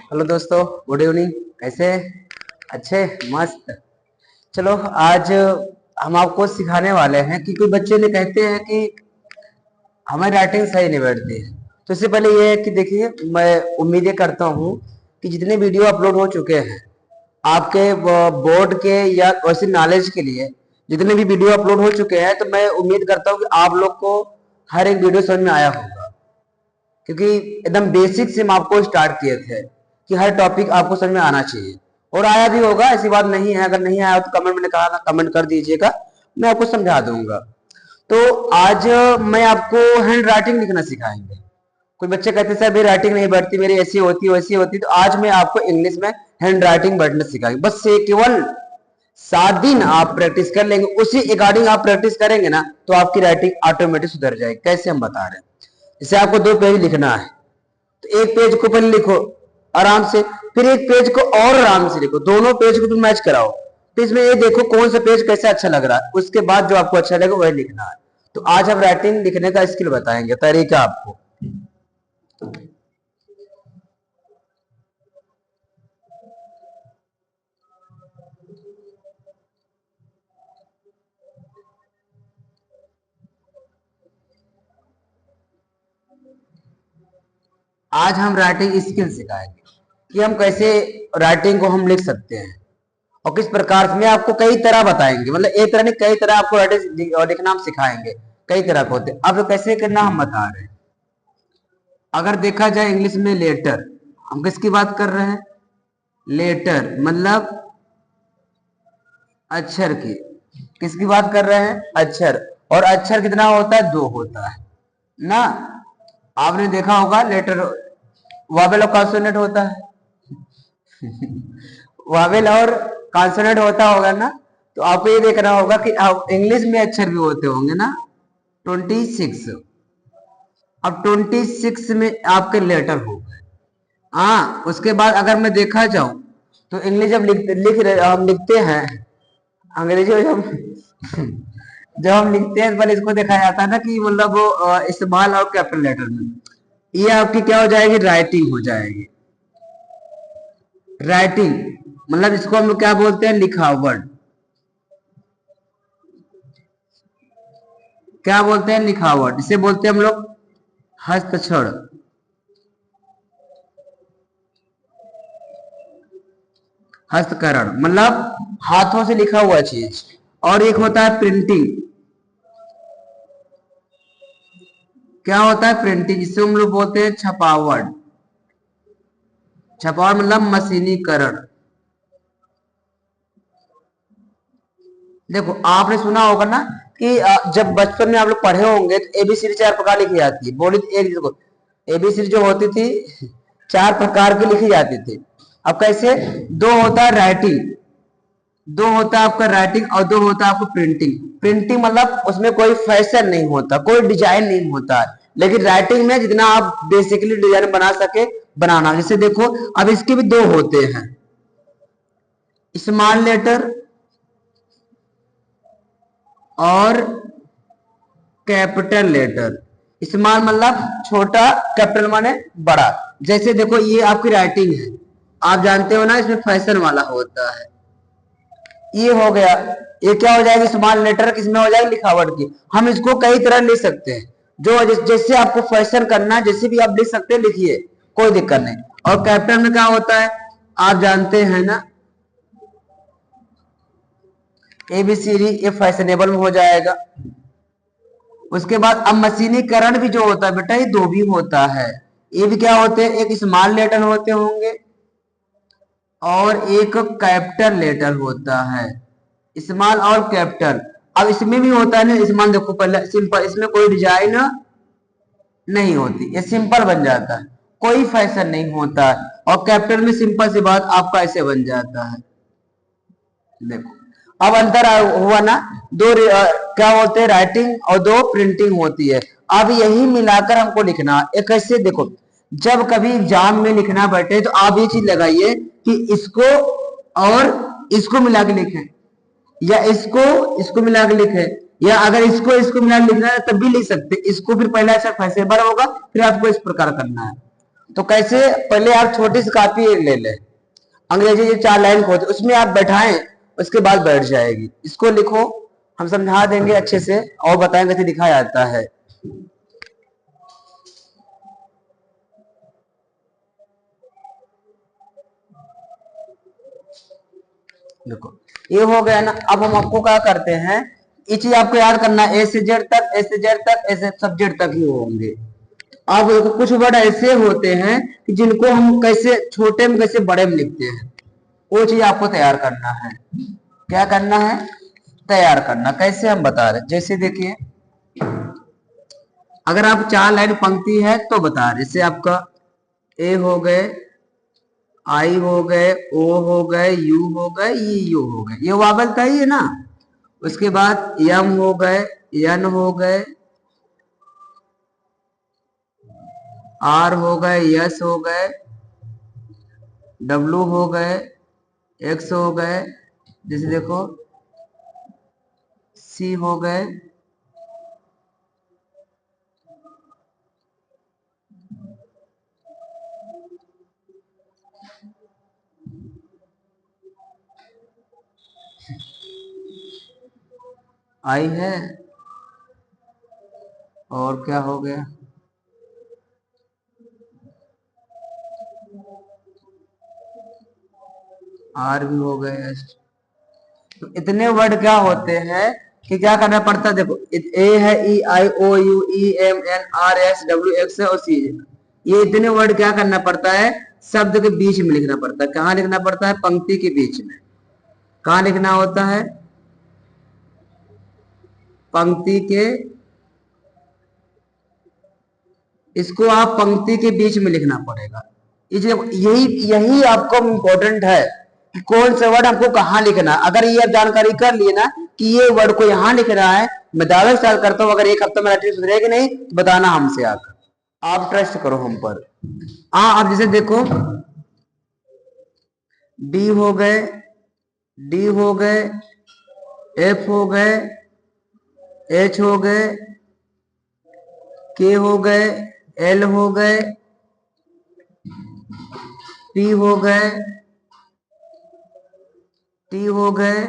Hello दोस्तों, good evening. कैसे? अच्छे, मस्त। चलो, आज हम आपको सिखाने वाले हैं कि कोई बच्चे ने कहते हैं कि हमारी राइटिंग सही नहीं बैठती है। तो इससे पहले ये है कि देखिए, मैं उम्मीदें करता हूँ कि जितने वीडियो अपलोड हो चुके हैं आपके बोर्ड के या वैसे नॉलेज के लिए, जितने भी वीडियो अपलोड हो चुके हैं, तो मैं उम्मीद करता हूँ कि आप लोग को हर एक वीडियो समझ में आया होगा, क्योंकि एकदम बेसिक से हम आपको स्टार्ट किए थे कि हर टॉपिक आपको समझ में आना चाहिए, और आया भी होगा, ऐसी बात नहीं है। अगर नहीं आया तो कमेंट में कहा ना, कमेंट कर दीजिएगा, मैं आपको समझा दूंगा। तो आज मैं आपको हैंड राइटिंग लिखना सिखाएंगे। कुछ बच्चे कहते हैं सर मेरी राइटिंग नहीं बढ़ती, मेरी ऐसी होती वैसी होती। तो आज मैं आपको इंग्लिश में हैंड राइटिंग बैठना सिखाएंगे। बस से केवल 7 दिन आप प्रैक्टिस कर लेंगे, उसी अकॉर्डिंग आप प्रैक्टिस करेंगे ना, तो आपकी राइटिंग ऑटोमेटिक सुधर जाएगी। कैसे हम बता रहे हैं। जैसे आपको 2 पेज लिखना है, तो एक पेज को पहले लिखो आराम से, फिर एक पेज को और आराम से लिखो, दोनों पेज को तुम मैच कराओ। तो इसमें ये देखो कौन सा पेज कैसे अच्छा लग रहा है, उसके बाद जो आपको अच्छा लगेगा वही लिखना है। तो आज हम राइटिंग लिखने का स्किल बताएंगे, तरीका आपको। आज हम राइटिंग स्किल सिखाएंगे कि हम कैसे राइटिंग को हम लिख सकते हैं, और किस प्रकार से। मैं आपको कई तरह बताएंगे, मतलब एक तरह नहीं कई तरह आपको राइटिंग लिखना हम सिखाएंगे। कई तरह के होते हैं, अब कैसे करना हम बता रहे हैं। अगर देखा जाए इंग्लिश में लेटर, हम किसकी बात कर रहे हैं? लेटर मतलब अक्षर की। किसकी बात कर रहे हैं? अक्षर। और अक्षर कितना होता है? 2 होता है ना। आपने देखा होगा लेटर वावेल और कॉन्सोनेंट होता है। वावेल और कॉन्सोनेंट होता होगा ना। तो आपको ये देखना होगा कि इंग्लिश में अक्षर भी होते होंगे ना, 26। अब 26 में आपके लेटर हो गए। हाँ, उसके बाद अगर मैं देखा जाऊं तो इंग्लिश जब हम लिखते हैं, अंग्रेजी में जब हम लिखते हैं तो पहले इसको देखा जाता है ना कि मतलब वो स्मॉल और कैपिटल लेटर में। ये आपकी क्या हो जाएगी? राइटिंग हो जाएगी। राइटिंग मतलब इसको हम लोग क्या बोलते हैं? लिखावट। क्या बोलते हैं? लिखावट। इसे बोलते हैं हम लोग हस्ताक्षर। हस्तकरण मतलब हाथों से लिखा हुआ चीज। और एक होता है प्रिंटिंग। क्या होता है? प्रिंटिंग, जिससे हम लोग बोलते हैं छपावट। छपावट मतलब मशीनीकरण। देखो, आपने सुना होगा ना कि जब बचपन में आप लोग पढ़े होंगे तो एबीसीडी 4 प्रकार लिखी जाती है। बोली एक देखो, एबीसीडी जो होती थी 4 प्रकार की लिखी जाती थी। अब कैसे? 2 होता है राइटिंग, 2 होता है आपका राइटिंग, और 2 होता है आपको प्रिंटिंग। प्रिंटिंग मतलब उसमें कोई फैशन नहीं होता, कोई डिजाइन नहीं होता है। लेकिन राइटिंग में जितना आप बेसिकली डिजाइन बना सके बनाना। जैसे देखो, अब इसके भी 2 होते हैं, स्मॉल लेटर और कैपिटल लेटर। स्मॉल मतलब छोटा, कैपिटल माने बड़ा। जैसे देखो, ये आपकी राइटिंग है, आप जानते हो ना इसमें फैशन वाला होता है। ये हो गया, ये क्या हो जाएगी? Small letter. किसमें हो जाएगी? लिखावट की। हम इसको कई तरह लिख सकते हैं, जो जैसे आपको फैशन करना है, जैसे भी आप लिख सकते हैं, लिखिए, कोई दिक्कत नहीं। और कैपिटल में क्या होता है? आप जानते हैं ना, एबीसीडी, ये फैशनेबल में हो जाएगा। उसके बाद अब मशीनीकरण भी जो होता है बेटा, ये 2 भी होता है। ये भी क्या होते हैं? एक स्मॉल लेटर होते होंगे और एक कैपिटल लेटर होता है। स्मॉल और कैपिटल। अब इसमें भी होता है ना स्मॉल। देखो पहले सिंपल, इसमें कोई डिजाइन नहीं होती, ये सिंपल बन जाता है, कोई फैशन नहीं होता है। और कैपिटल में सिंपल सी बात आपका ऐसे बन जाता है। देखो, अब अंतर हुआ ना। 2 क्या बोलते हैं? राइटिंग, और 2 प्रिंटिंग होती है। अब यही मिलाकर हमको लिखना है। कैसे? देखो, जब कभी एग्जाम में लिखना बैठे तो आप ये चीज लगाइए कि इसको और इसको मिला के लिखें, या इसको मिला के लिखें, या अगर इसको मिला के लिखना है तब भी लिख सकते। इसको फिर पहला अक्षर फैसेबल होगा, फिर आपको इस प्रकार करना है। तो कैसे, पहले आप छोटी सी कॉपी एक ले लें, अंग्रेजी जो 4 लाइन को होती है उसमें आप बैठाएं, उसके बाद बैठ जाएगी। इसको लिखो, हम समझा देंगे अच्छे से और बताएंगे कैसे लिखा जाता है। देखो ये हो गया ना। अब हम आपको क्या करते हैं, ये चीज आपको याद करना है, ए से जेड तक, ए से जेड तक, ए से सब जेड तक ही होंगे। अब देखो कुछ वर्ड ऐसे होते हैं कि जिनको हम कैसे छोटे में कैसे बड़े में लिखते हैं, वो चीज आपको तैयार करना है। क्या करना है, तैयार करना। कैसे हम बता रहे, जैसे देखिए अगर आप 4 लाइन पंक्ति है तो बता रहे, जैसे आपका ए हो गए, आई हो गए, ओ हो गए, यू हो गए, यू हो गए, ये वावल का ही है ना। उसके बाद यम हो गए, यन हो गए, आर हो गए, यस हो गए, डब्लू हो गए, एक्स हो गए, जैसे देखो सी हो गए, आई है, और क्या हो गया, आर भी हो गए। तो इतने वर्ड क्या होते हैं कि क्या करना पड़ता है, देखो ए है, E I O U E M N R S W X और सी, ये इतने वर्ड क्या करना पड़ता है, शब्द के बीच में लिखना पड़ता है। कहाँ लिखना पड़ता है, पंक्ति के बीच में। कहाँ लिखना होता है, पंक्ति के, इसको आप पंक्ति के बीच में लिखना पड़ेगा। यही यही आपको इम्पोर्टेंट है कि कौन सा वर्ड हमको कहाँ लिखना है। अगर ये जानकारी कर लिए ना कि ये वर्ड को यहाँ लिखना है, मैं दावे स्टार्ट करता हूँ, अगर एक हफ्ता में राइटिंग सुधरेगी नहीं तो बताना हमसे आकर, आप ट्रस्ट करो हम पर। हाँ अब जैसे देखो डी हो गए, डी हो गए, एफ हो गए, एच हो गए, के हो गए, एल हो गए, पी हो गए, टी हो गए,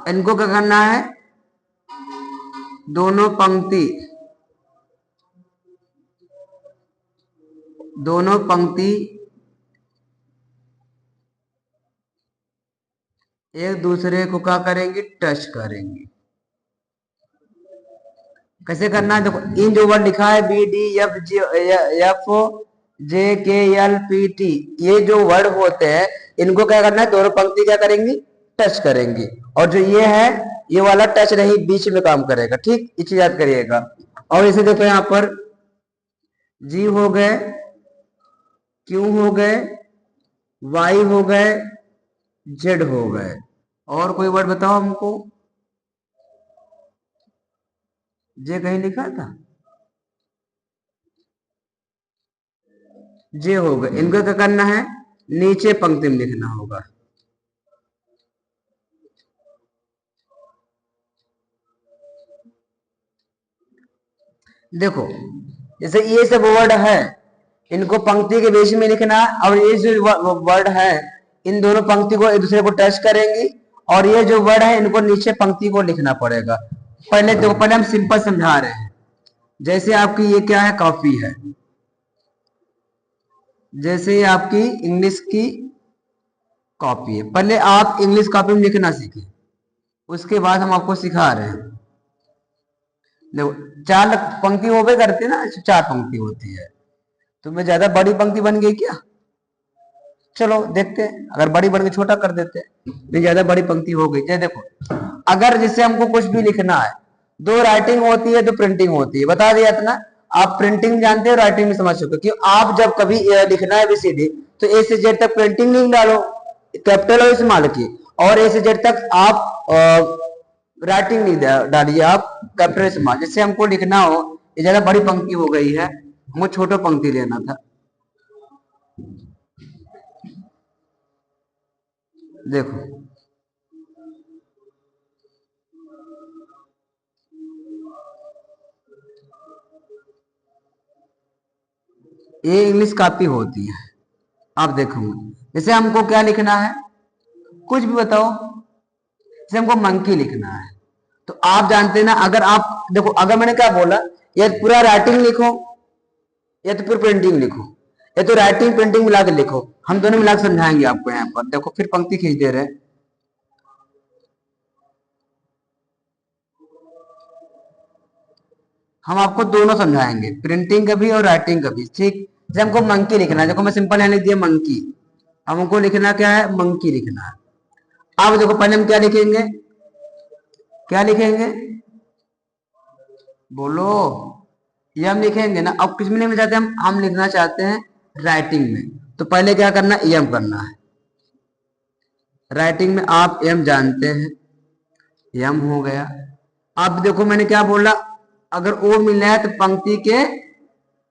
इनको क्या करना है, दोनों पंक्ति, दोनों पंक्ति एक दूसरे को क्या करेंगे, टच करेंगे। कैसे करना है, देखो इन जो वर्ड लिखा है B D F G F J K L P T, ये जो वर्ड होते हैं इनको क्या करना है, दोनों पंक्ति क्या करेंगी, टच करेंगी। और जो ये है ये वाला टच नहीं, बीच में काम करेगा। ठीक, ये चीज याद करिएगा। और इसे देखो यहाँ पर जी हो गए, क्यू हो गए, वाई हो गए, जेड हो गए। और कोई वर्ड बताओ हमको, जे कहीं लिखा था, जे हो गए। इनको क्या करना है, नीचे पंक्ति में लिखना होगा। देखो जैसे ये सब वर्ड है, इनको पंक्ति के बीच में लिखना, और ये जो वर्ड है इन दोनों पंक्ति को एक दूसरे को टच करेंगी, और ये जो वर्ड है इनको नीचे पंक्ति को लिखना पड़ेगा। पहले देखो, पहले हम सिंपल समझा रहे हैं। जैसे आपकी ये क्या है, कॉपी है, जैसे ये आपकी इंग्लिश की कॉपी है। पहले आप इंग्लिश कॉपी में लिखना सीखें, उसके बाद हम आपको सिखा रहे हैं। देखो 4 पंक्ति होवे करती है ना, 4 पंक्ति होती है। तुम्हें ज्यादा बड़ी पंक्ति बन गई क्या, चलो देखते हैं, अगर बड़ी बन गई छोटा कर देते हैं। नहीं ज्यादा बड़ी पंक्ति हो गई, जैसे देखो अगर जिससे हमको कुछ भी लिखना है, 2 राइटिंग होती है, 2 प्रिंटिंग होती है, बता दिया इतना। आप प्रिंटिंग जानते हो, राइटिंग भी समझ चुके हो। कि आप जब कभी लिखना है एबीसीडी तो ए से जेड तक प्रिंटिंग नहीं डालो, कैपिटल और स्मॉल की, और ए से जेड तक आप राइटिंग नहीं डालिए, आप कैपिटल स्मॉल। जिससे हमको लिखना हो, ये ज्यादा बड़ी पंक्ति हो गई है, हमको छोटा पंक्ति लेना था। देखो ये इंग्लिश कॉपी होती है। आप देखो, जैसे हमको क्या लिखना है, कुछ भी बताओ, जैसे हमको मंकी लिखना है, तो आप जानते हैं ना, अगर आप देखो, अगर मैंने क्या बोला, या पूरा राइटिंग लिखो या तो फिर प्रिंटिंग लिखो, या तो राइटिंग प्रिंटिंग मिला के लिखो, हम दोनों मिला के समझाएंगे आपको। यहाँ पर देखो, फिर पंक्ति खींच दे रहे हैं। हम आपको दोनों समझाएंगे, प्रिंटिंग का भी और राइटिंग का भी, ठीक। जैसे हमको मंकी लिखना है, देखो मैं सिंपल यहाँ लिख दिया मंकी, हमको लिखना क्या है, मंकी लिखना है। अब देखो पहले हम क्या लिखेंगे, क्या लिखेंगे, बोलो, ये हम लिखेंगे ना। अब किस में लिखना चाहते हैं हम लिखना चाहते हैं राइटिंग में, तो पहले क्या करना है, एम करना है। राइटिंग में आप एम जानते हैं, एम हो गया। अब देखो मैंने क्या बोला, अगर ओ मिला है तो पंक्ति के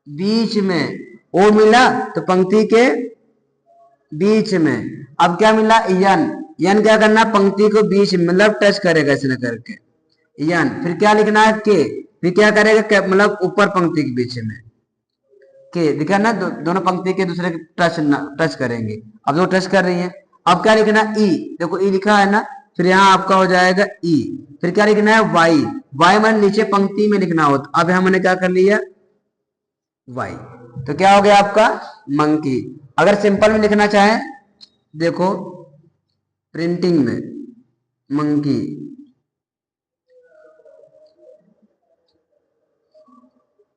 बीच में, ओ मिला तो पंक्ति के बीच में। अब क्या मिला, यन, यन क्या करना, पंक्ति को बीच में, मतलब टच करेगा ऐसे करके, यन। फिर क्या लिखना है, के, फिर क्या करेगा, मतलब ऊपर पंक्ति के बीच में के, दिखा ना, दोनों पंक्ति के दूसरे टच करेंगे। अब वो टच कर रही है। अब क्या लिखना, ई, देखो ई लिखा है ना, फिर यहाँ आपका हो जाएगा ई। फिर क्या लिखना है, वाई, वाई मैंने नीचे पंक्ति में लिखना होता, अब यहाँ मैंने क्या कर लिया, वाई। तो क्या हो गया आपका, मंकी। अगर सिंपल में लिखना चाहे, देखो प्रिंटिंग में मंकी,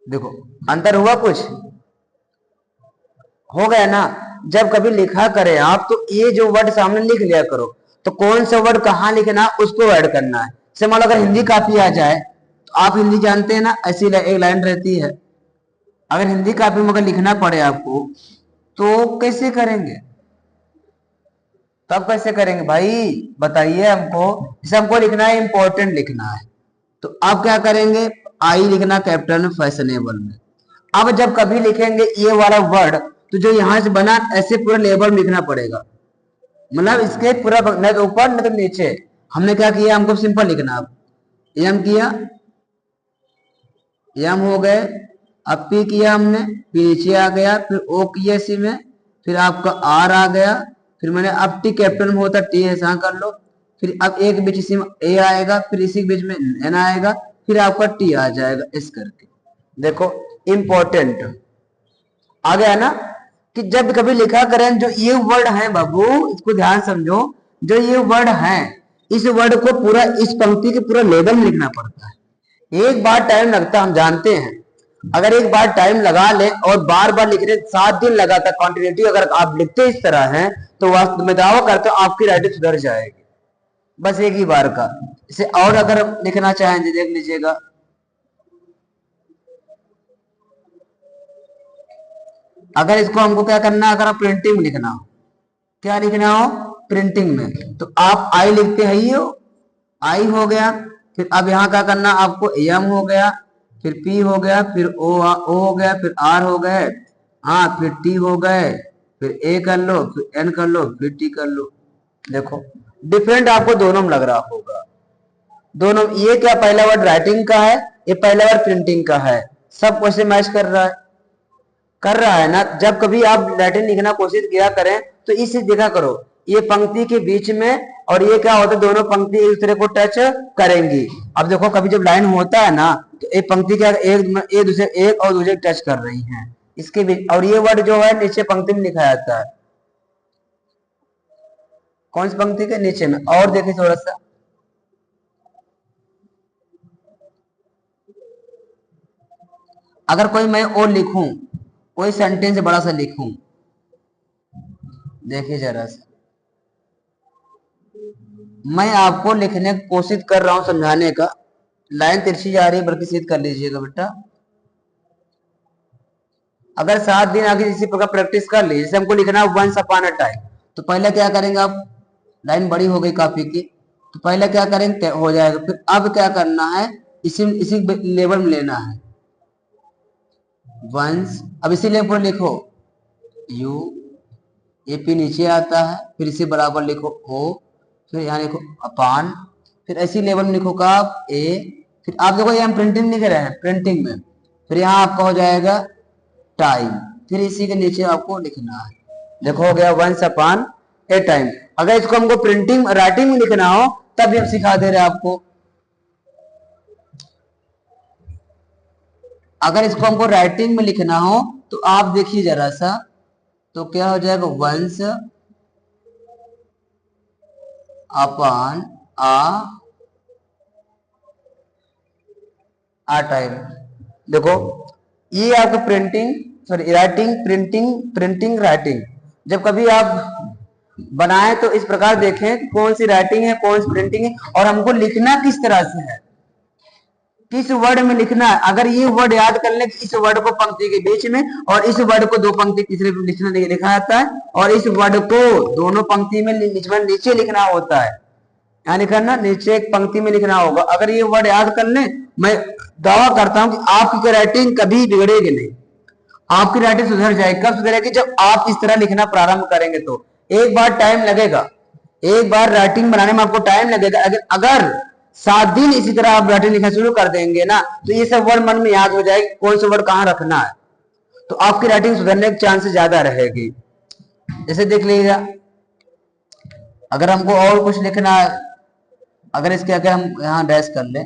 देखो अंतर हुआ कुछ, हो गया ना। जब कभी लिखा करे आप, तो ये जो वर्ड सामने लिख लिया करो, तो कौन सा वर्ड कहाँ लिखना उसको ऐड करना है। जैसे मान लो अगर हिंदी कापी आ जाए, तो आप हिंदी जानते हैं ना, ऐसी एक लाइन रहती है। अगर हिंदी कापी में अगर लिखना पड़े आपको, तो कैसे करेंगे, तब कैसे करेंगे भाई, बताइए हमको। जैसे हमको लिखना है, इंपॉर्टेंट लिखना है, तो आप क्या करेंगे, आई लिखना कैपिटल में, फैशनेबल में। अब जब कभी लिखेंगे ये वाला वर्ड, तो जो यहां से बना ऐसे पूरा लेबल में लिखना पड़ेगा, मतलब इसके पूरा न तो ऊपर न तो नीचे। हमने क्या किया, हमको सिंपल लिखना। अब एम किया, एम हो गए। अब पी किया हमने, पी नीचे आ गया, फिर ओ किया इसी में, फिर आपका आर आ गया, फिर मैंने अब टी कैपिटल में होता, टी ऐसा कर लो। फिर अब एक बीच इसी में ए आएगा, फिर इसी बीच में एन आएगा, फिर आपका टी आ जाएगा इस करके। देखो इंपॉर्टेंट आ गया ना, कि जब कभी लिखा करें, जो ये वर्ड है बाबू, इसको ध्यान समझो, जो ये वर्ड है, इस वर्ड को पूरा इस पंक्ति के पूरा लेवल में लिखना पड़ता है। एक बार टाइम लगता है, हम जानते हैं। अगर एक बार टाइम लगा ले और बार बार लिखने 7 दिन लगातार कॉन्टिन्यूटी अगर आप लिखते इस तरह हैं, तो वास्तव में दावा करते हो आपकी राइटिंग सुधर जाएगी, बस एक ही बार का। इसे और अगर लिखना चाहें तो देख लीजिएगा, अगर इसको हमको क्या करना है, अगर आप प्रिंटिंग में लिखना हो, क्या लिखना हो, प्रिंटिंग में, तो आप आई लिखते हैं, ही हो, आई हो गया। फिर अब यहाँ क्या करना, आपको एम हो गया, फिर पी हो गया, फिर ओ हो गया, फिर आर हो गए, हाँ फिर टी हो गए, फिर ए कर लो, फिर एन कर लो, फिर टी कर लो। देखो डिफरेंट आपको दोनों में लग रहा होगा, दोनों। ये क्या पहला वर्ड राइटिंग का है, ये पहला वर्ड प्रिंटिंग का है, सब कैसे मैच कर रहा है, कर रहा है ना। जब कभी आप लैटिन लिखना कोशिश किया करें, तो इसे देखा करो, ये पंक्ति के बीच में, और ये क्या होता है, दोनों पंक्ति एक दूसरे को टच करेंगी। अब देखो कभी जब लाइन होता है ना, तो एक पंक्ति क्या एक दूसरे, एक और दूसरे टच कर रही हैं इसके बीच, और ये वर्ड जो है नीचे पंक्ति में लिखा जाता है, कौन सी पंक्ति के नीचे में। और देखिए थोड़ा सा, अगर कोई मैं और लिखूं, कोई सेंटेंस बड़ा सा लिखूं, देखिए जरा सा, मैं आपको लिखने की कोशिश कर रहा हूं, समझाने का। लाइन तिरछी जा रही है, बल्कि सीध कर लीजिएगा बेटा। अगर 7 दिन आगे इसी प्रकार प्रैक्टिस कर ली, जैसे हमको लिखना है वंस अपॉन अ टाइम, तो पहले क्या करेंगे आप, लाइन बड़ी हो गई काफी की, तो पहले क्या करेंगे, हो जाएगा। फिर अब क्या करना है, इसी इसी लेवल में लेना है, वंस। अब इसी लेवल पर लिखो, यू, ए पी नीचे आता है, फिर इसी बराबर लिखो ओ, फिर यहाँ लिखो अपान, फिर ऐसी लेवल में लिखो का ए। फिर आप देखो ये हम प्रिंटिंग लिख रहे हैं, प्रिंटिंग में, फिर यहाँ आपका हो जाएगा टाइम। फिर इसी के नीचे आपको लिखना है। देखो हो गया वंस अपॉन ए टाइम। अगर इसको हमको प्रिंटिंग राइटिंग में लिखना हो तब भी हम सिखा दे रहे हैं आपको। अगर इसको हमको राइटिंग में लिखना हो तो आप देखिए जरा सा, तो क्या हो जाएगा, वंस अपॉन आ टाइम। देखो ये आपका printing sorry writing printing writing. जब कभी आप बनाए तो इस प्रकार देखें कौन सी राइटिंग है कौन सी प्रिंटिंग है, और हमको लिखना किस तरह से है, किस वर्ड में लिखना है। अगर ये वर्ड याद कर ले इस वर्ड को पंक्ति के बीच में और इस वर्ड को दो पंक्ति तीसरे लिखना लिखा जाता है, और इस वर्ड को दोनों पंक्ति में नीचे लिखना होता है, यानी करना नीचे एक पंक्ति में लिखना होगा। अगर ये वर्ड याद कर ले, मैं दावा करता हूं कि आपकी राइटिंग कभी बिगड़ेगी नहीं, आपकी राइटिंग सुधर जाएगी। कब सुधरेगी, जब आप इस तरह लिखना प्रारंभ करेंगे। तो एक बार टाइम लगेगा, एक बार राइटिंग बनाने में आपको टाइम लगेगा। अगर 7 दिन इसी तरह आप राइटिंग लिखना शुरू कर देंगे ना, तो ये सब वर्ड मन में याद हो जाएगी कौन सा वर्ड कहाँ रखना है, तो आपकी राइटिंग सुधरने के चांसेस ज्यादा रहेगी। जैसे देख लीजिएगा, अगर हमको और कुछ लिखना है, अगर इसके अगर हम यहाँ डैश कर लें,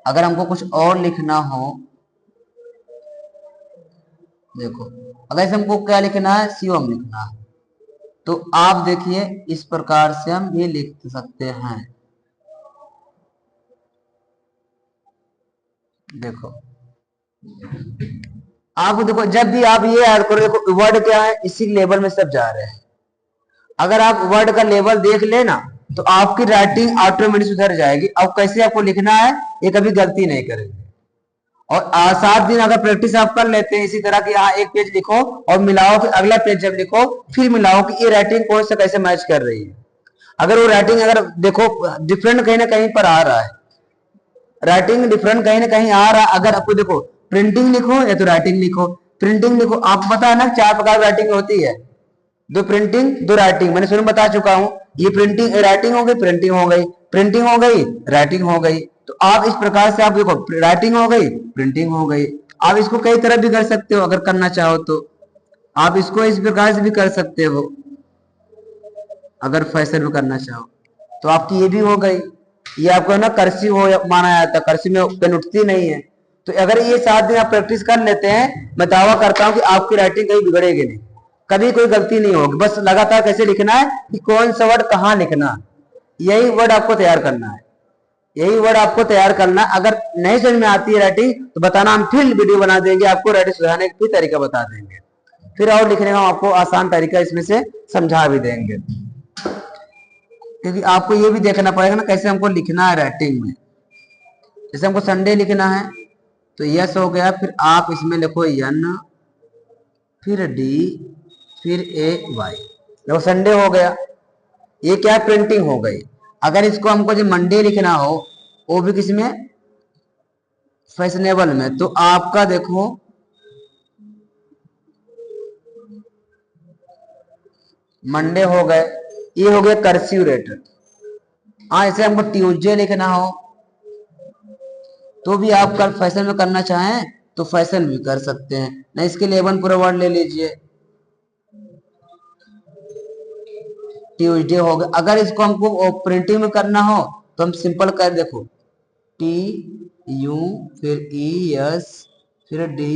अगर हमको कुछ और लिखना हो, देखो अगर हमको क्या लिखना है, शिवम लिखना है, तो आप देखिए इस प्रकार से हम ये लिख सकते हैं। देखो आप देखो जब भी आप ये ऐड करो, देखो वर्ड क्या है इसी लेवल में सब जा रहे हैं। अगर आप वर्ड का लेवल देख लेना तो आपकी राइटिंग ऑटोमेटिक सुधर जाएगी। अब कैसे आपको लिखना है ये कभी गलती नहीं करेंगे। और 7 दिन अगर प्रैक्टिस आप कर लेते हैं इसी तरह की, यहाँ एक पेज लिखो और मिलाओ, फिर अगला पेज जब लिखो फिर मिलाओ कि ये राइटिंग कौन सा कैसे मैच कर रही है। अगर वो राइटिंग अगर देखो डिफरेंट कहीं ना कहीं पर आ रहा है, राइटिंग डिफरेंट कहीं ना कहीं आ रहा है, अगर आपको देखो प्रिंटिंग लिखो या तो राइटिंग लिखो, प्रिंटिंग लिखो, आपको पता है ना 4 प्रकार राइटिंग होती है, 2 प्रिंटिंग 2 राइटिंग, मैंने शुरू में बता चुका हूं। ये प्रिंटिंग राइटिंग हो गई, प्रिंटिंग हो गई, प्रिंटिंग हो गई, राइटिंग हो गई। तो आप इस प्रकार से आप देखो राइटिंग हो गई, प्रिंटिंग हो गई। आप इसको कई तरह भी कर सकते हो, अगर करना चाहो तो आप इसको इस प्रकार से भी कर सकते हो, अगर फैशन में करना चाहो तो आपकी ये भी हो गई। ये आपको ना कर्सिव हो माना जाता है, कर्सिव में पेन उठती नहीं है। तो अगर ये 7 दिन आप प्रैक्टिस कर लेते हैं, मैं दावा करता हूं कि आपकी राइटिंग कहीं बिगड़ेगी नहीं, कभी कोई गलती नहीं होगी। बस लगातार कैसे लिखना है कि कौन सा वर्ड कहाँ लिखना, यही वर्ड आपको तैयार करना है, यही वर्ड आपको तैयार करना। अगर नहीं समझ में आती है राइटिंग तो बताना, हम फिर वीडियो बना देंगे, आपको राइटिंग सुधारने का तरीका बता देंगे, फिर और लिखने का आपको आसान तरीका इसमें से समझा भी देंगे। क्योंकि आपको ये भी देखना पड़ेगा ना कैसे हमको लिखना है राइटिंग में। जैसे हमको संडे लिखना है तो यस हो गया, फिर आप इसमें लिखो एन, फिर डी, फिर ए वाई, देखो संडे हो गया। ये क्या प्रिंटिंग हो गई। अगर इसको हमको जो मंडे लिखना हो वो भी किसी में फैशनेबल में, तो आपका देखो मंडे हो गए, ये हो गया कर्सिव लेटर। हाँ ऐसे हमको ट्यूसडे लिखना हो तो भी आप कल फैशन में करना चाहें तो फैशन भी कर सकते हैं। ना इसके लिए 11 पूरा वर्ड ले लीजिए, ट्यूसडे हो गया। अगर इसको हमको प्रिंटिंग में करना हो तो हम सिंपल कर, देखो टी यू फिर ई एस फिर डी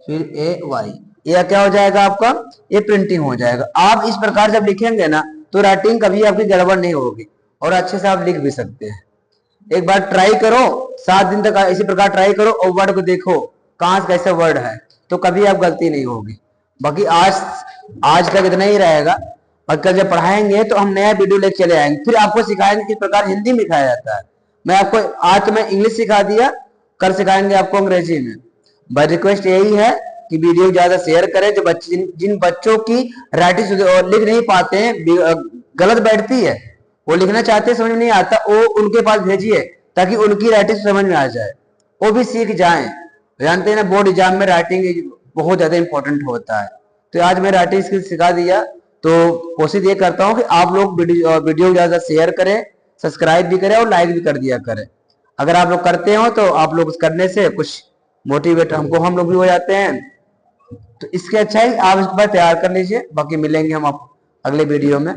फिर ए वाई, ये क्या हो जाएगा आपका, ये प्रिंटिंग हो जाएगा। आप इस प्रकार जब लिखेंगे ना तो राइटिंग कभी आपकी गड़बड़ नहीं होगी और अच्छे से आप लिख भी सकते हैं। एक बार ट्राई करो, 7 दिन तक इसी प्रकार ट्राई करो और वर्ड को देखो कहां से कैसे वर्ड है, तो कभी आप गलती नहीं होगी। बाकी आज तक इतना ही रहेगा, और कल जब पढ़ाएंगे तो हम नया वीडियो लेके चले आएंगे, फिर आपको सिखाएंगे किस प्रकार हिंदी में लिखाया जाता है। मैं आपको आज तो मैं इंग्लिश सिखा दिया, कल सिखाएंगे आपको अंग्रेजी में। बस रिक्वेस्ट यही है कि वीडियो ज्यादा शेयर करें। जो बच्चे जिन बच्चों की राइटिंग लिख नहीं पाते हैं, गलत बैठती है, वो लिखना चाहते हैं समझ में नहीं आता, वो उनके पास भेजिए ताकि उनकी राइटिंग समझ में आ जाए, वो भी सीख जाएं। जानते हैं ना बोर्ड एग्जाम में राइटिंग बहुत ज्यादा इंपॉर्टेंट होता है। तो आज मैं राइटिंग स्किल सिखा दिया, तो कोशिश ये करता हूँ कि आप लोग वीडियो ज्यादा शेयर करें, सब्सक्राइब भी करें और लाइक भी कर दिया करें। अगर आप लोग करते हो तो आप लोग करने से कुछ मोटिवेट हमको हम लोग भी हो जाते हैं। तो इसके अच्छा ही आप इसके बाद तैयार कर लीजिए, बाकी मिलेंगे हम आप अगले वीडियो में।